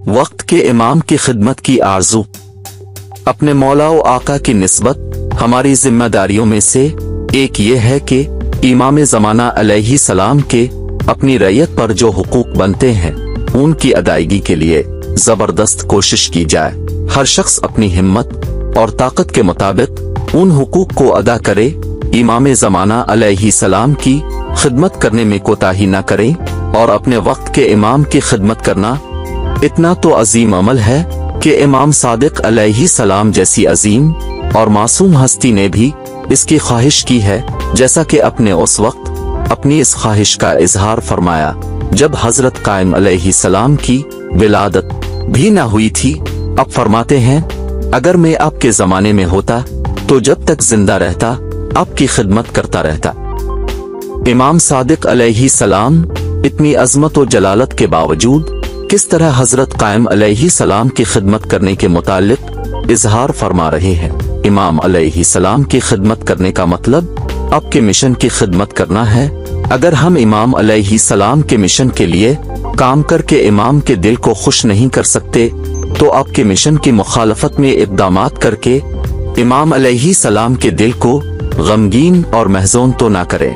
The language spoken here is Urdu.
وقت کے امام کی خدمت کی آرزو۔ اپنے مولا و آقا کی نسبت ہماری ذمہ داریوں میں سے ایک یہ ہے کہ امام زمانہ علیہ السلام کے اپنی رعیت پر جو حقوق بنتے ہیں ان کی ادائیگی کے لیے زبردست کوشش کی جائے۔ ہر شخص اپنی ہمت اور طاقت کے مطابق ان حقوق کو ادا کرے۔ امام زمانہ علیہ السلام کی خدمت کرنے میں کوتاہی نہ کریں، اور اپنے وقت کے امام کی خدمت کرنا اتنا تو عظیم عمل ہے کہ امام صادق علیہ السلام جیسی عظیم اور معصوم ہستی نے بھی اس کی خواہش کی ہے، جیسا کہ اپنے اس وقت اپنی اس خواہش کا اظہار فرمایا جب حضرت قائم علیہ السلام کی ولادت بھی نہ ہوئی تھی۔ اب فرماتے ہیں، اگر میں آپ کے زمانے میں ہوتا تو جب تک زندہ رہتا آپ کی خدمت کرتا رہتا۔ امام صادق علیہ السلام اتنی عظمت و جلالت کے باوجود کس طرح حضرت قائم علیہ السلام کی خدمت کرنے کے متعلق اظہار فرما رہے ہیں۔ امام علیہ السلام کی خدمت کرنے کا مطلب آپ کے مشن کی خدمت کرنا ہے۔ اگر ہم امام علیہ السلام کے مشن کے لیے کام کر کے امام کے دل کو خوش نہیں کر سکتے تو آپ کے مشن کی مخالفت میں اقدامات کر کے امام علیہ السلام کے دل کو غمگین اور محزون تو نہ کریں۔